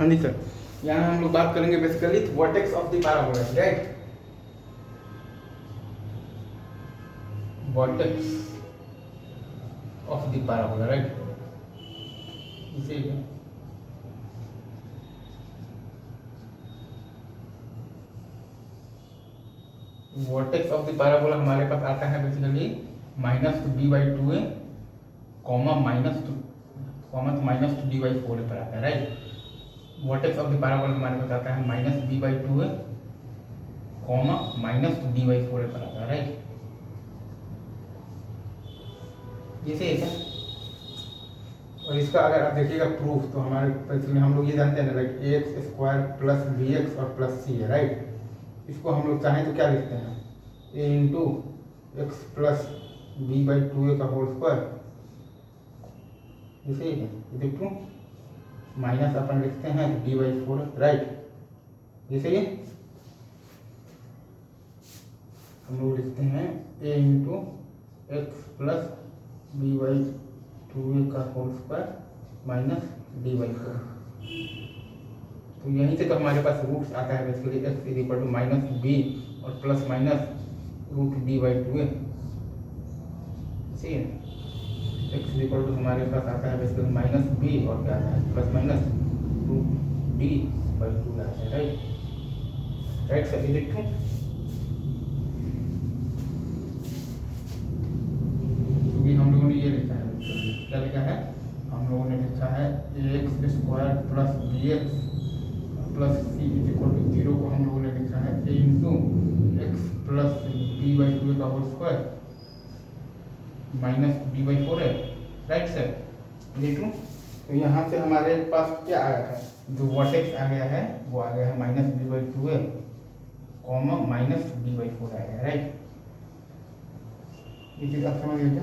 हाँ जी सर, यहाँ हम लोग बात करेंगे basically vertex of the parabola, right. Vertex of the parabola, right. इसे वर्टेक्स ऑफ द पैराबोला हमारे पास आता है बेसिकली -b/2a, कॉमा -2d/4a पर आता है, right. Vertex of the parabola हमारे पास आता है -b/2a, कॉमा -2d/4a पर आता है, राइट। जैसे है क्या, और इसका अगर आप देखिएगा प्रूफ, तो हमारे बेसिकली हम लोग ये जानते हैं राइट, ax² + bx और प्लस c है, राइट। इसको हम लोग चाहें तो क्या लिखते हैं, a into x plus b/2a का होल स्क्वायर, जैसे ही टू माइनस अपन लिखते हैं d/4, राइट। जैसे ये हम लोग लिखते हैं a into x plus b/2a का होल स्क्वायर माइनस d/4। तो यहीं से तो हमारे पास रूट्स आता है बेसिकली x = -b और प्लस माइनस √d/2a, ठीक है। x हमारे पास आता है बेसिकली -b और क्या आता है प्लस माइनस √d/2 आता है, राइट सर। ये देखो हम लोगों ने ये लिखा है, क्या लिखा है, हम लोगों ने लिखा है ax² + bx प्लस c = 0 को हम लोगों ने लिखा है a into x plus b/2 का होल स्क्वायर माइनस d/4 है, राइट सर। तो यहाँ से हमारे पास क्या आया है, जो वर्टेक्स आ गया है वो आ गया है -b/2a, कॉमा -d/4 आया है, राइट। ये चीज आप समझ लीजिए।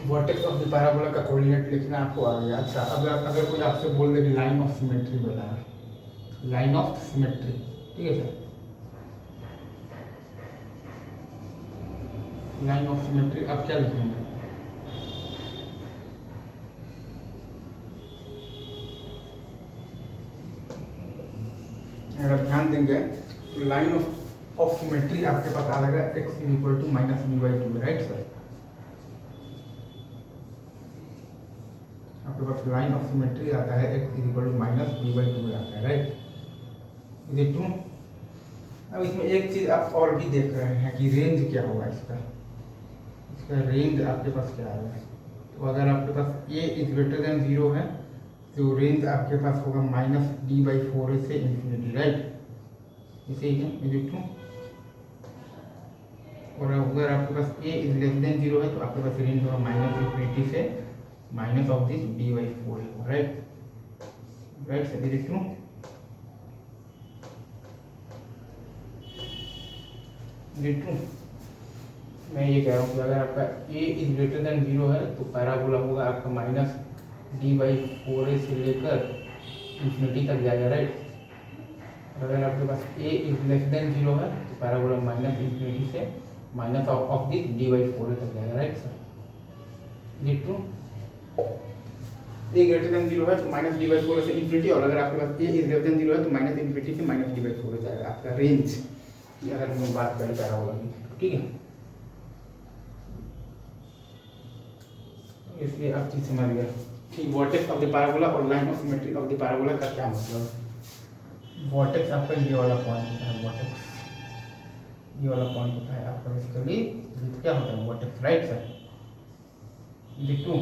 वर्टेक्स ऑफ द पैराबोला का कोऑर्डिनेट लिखना आपको आ गया। अच्छा, अगर कोई आपसे बोल दे कि लाइन ऑफ सिमेट्री बताया, लाइन ऑफ सिमेट्री, ठीक है सर। लाइन ऑफ सिमेट्री आप क्या लिखेंगे, अगर ध्यान देंगे तो लाइन ऑफ सिमेट्री आपके पास आ जाएगा x = -b/2, राइट सर। आपके पास लाइन ऑफ सिमेट्री आता है x = -b/2 आता है, राइट। ये टू। अब इसमें एक चीज आप और भी देख रहे हैं कि रेंज क्या होगा इसका रेंज आपके पास क्या आएगा। तो अगर आपके पास a > 0 है तो रेंज आपके पास होगा -d/4 से इंफिनिटी, राइट। इसे ही टू। और अगर आपके पास a < 0 है तो आपके पास रेंज होगा -∞ से minus of this d/4, right. Right sir, ये देखो मैं ये कह रहा हूँ कि अगर आपका a > 0 है तो पैराबोला होगा आपका -d/4a से लेकर इंफिनिटी तक जाएगा, राइट। अगर आपके पास a < 0 है तो पैराबोला -∞ से माइनस ऑफ दिस d/4a तक जाएगा, राइट सर। ये ट्रू। a > 0 है तो -d/4 से इंफिनिटी, और अगर आपके पास a < 0 है तो -∞ से -d/4 जाएगा आपका रेंज। ये अगर हम बात करें पैराबोला की, ठीक है। इसलिए आप चीज समझ गए कि वर्टेक्स ऑफ द पैराबोला और line of symmetry of the parabola का क्या मतलब। वर्टेक्स आपका ये वाला पॉइंट होता है, वर्टेक्स ये वाला पॉइंट होता है आपका बेसिकली क्या होता है वर्टेक्स, राइट सर। ये टू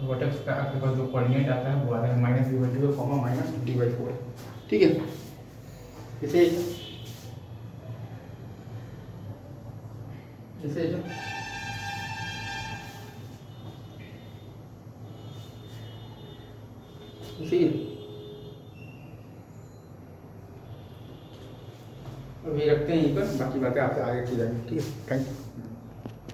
वर्टेक्स का आपके पास जो कोऑर्डिनेट आता है वो आता है -b/2 -d/4, ठीक है। इसे अभी रखते हैं यहीं पर, बाकी बातें आपसे आगे की जाएंगी, ठीक है। Thank you.